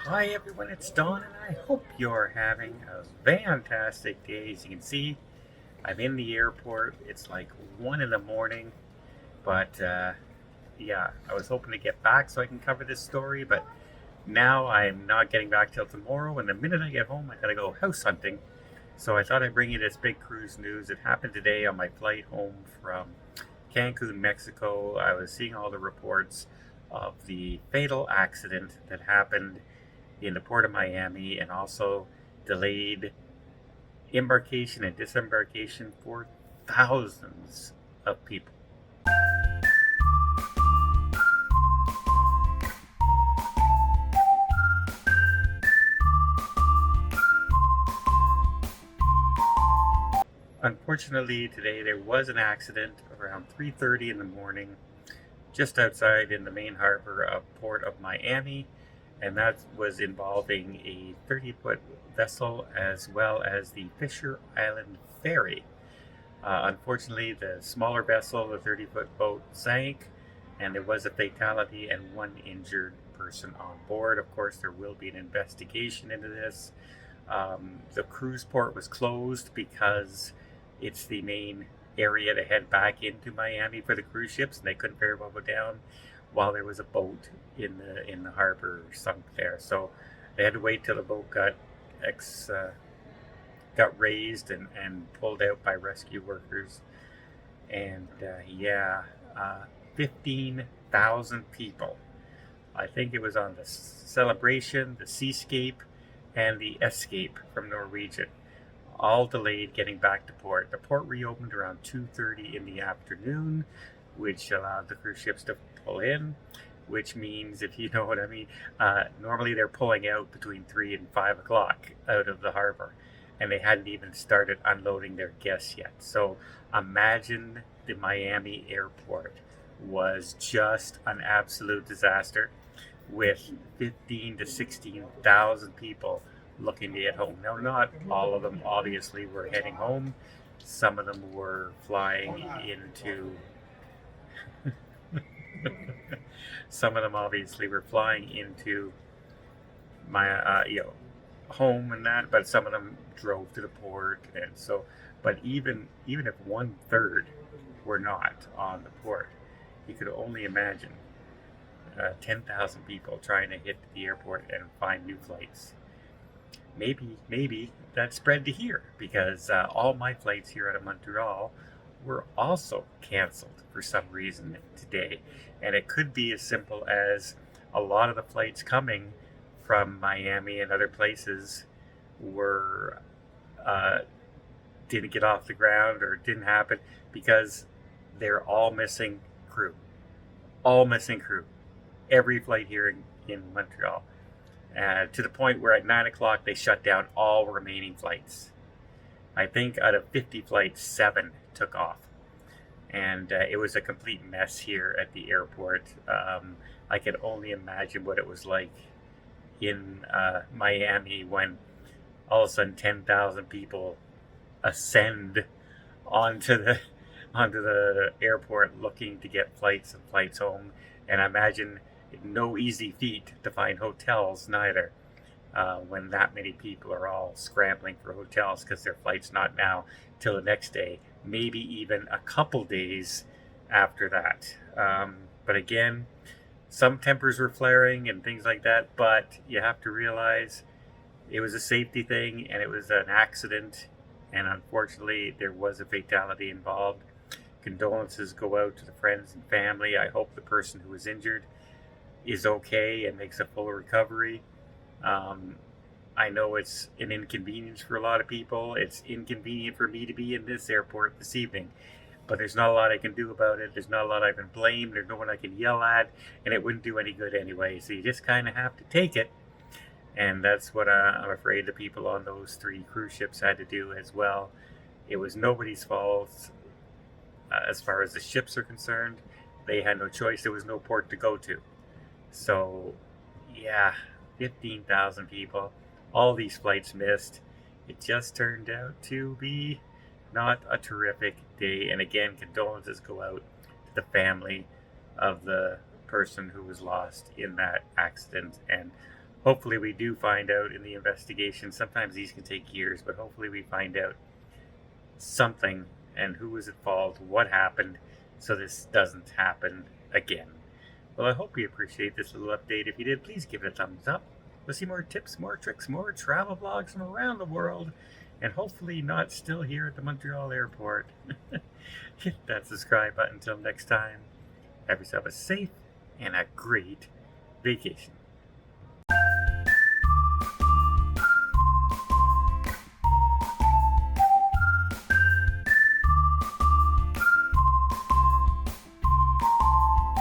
Hi everyone, it's Don and I hope you're having a fantastic day. As you can see, I'm in the airport. It's like 1 in the morning, but yeah, I was hoping to get back so I can cover this story, but now I'm not getting back till tomorrow, and the minute I get home, I gotta go house hunting. So I thought I'd bring you this big cruise news. It happened today on my flight home from Cancun, Mexico. I was seeing all the reports of the fatal accident that happened in the port of Miami and also delayed embarkation and disembarkation for thousands of people. Unfortunately, today there was an accident around 3:30 in the morning just outside in the main harbor of Port of Miami, and that was involving a 30-foot vessel as well as the Fisher Island Ferry. Unfortunately, the smaller vessel, the 30-foot boat, sank, and there was a fatality and one injured person on board. Of course, there will be an investigation into this. The cruise port was closed because it's the main area to head back into Miami for the cruise ships, and they couldn't very well go down while there was a boat in the harbor sunk there. So they had to wait till the boat ex, uh, got raised and pulled out by rescue workers. And yeah, 15,000 people. I think it was on the Celebration, the Seascape, and the Escape from Norwegian. All delayed getting back to port. The port reopened around 2:30 in the afternoon, which allowed the cruise ships to pull in, which means, if you know what I mean, normally they're pulling out between 3 and 5 o'clock out of the harbor, and they hadn't even started unloading their guests yet. So imagine the Miami airport was just an absolute disaster with 15 to 16,000 people looking to get home. Now, not all of them obviously were heading home. Some of them were flying into some of them obviously were flying into my home and that, but some of them drove to the port, and so. But even if 1/3 were not on the port, you could only imagine 10,000 people trying to hit the airport and find new flights. Maybe that spread to here because all my flights here out of Montreal were also canceled for some reason today. And it could be as simple as a lot of the flights coming from Miami and other places were uh, didn't get off the ground or didn't happen because they're all missing crew. All missing crew. Every flight here in Montreal. To the point where at 9 o'clock they shut down all remaining flights. I think out of 50 flights, 7 took off. And it was a complete mess here at the airport. I can only imagine what it was like in Miami when all of a sudden 10,000 people ascend onto the onto the airport looking to get flights and flights home. And I imagine no easy feat to find hotels neither when that many people are all scrambling for hotels because their flight's not now till the next day, maybe even a couple days after that. But again, some tempers were flaring and things like that, but you have to realize it was a safety thing and it was an accident, and unfortunately there was a fatality involved. Condolences go out to the friends and family. I hope the person who was injured is okay and makes a full recovery. Um, I know it's an inconvenience for a lot of people. It's inconvenient for me to be in this airport this evening, but there's not a lot I can do about it. There's not a lot I can blame. There's no one I can yell at, and it wouldn't do any good anyway. So you just kind of have to take it, and that's what I'm afraid the people on those 3 cruise ships had to do as well. It was nobody's fault as far as the ships are concerned. They had no choice. There was no port to go to. So, yeah, 15,000 people, all these flights missed. It just turned out to be not a terrific day. And again, condolences go out to the family of the person who was lost in that accident. And hopefully we do find out in the investigation. Sometimes these can take years, but hopefully we find out something and who was at fault, what happened, so this doesn't happen again. Well, I hope you appreciate this little update. If you did, please give it a thumbs up. We'll see more tips, more tricks, more travel vlogs from around the world, and hopefully not still here at the Montreal airport. Hit that subscribe button. Until next time, have yourself a safe and a great vacation.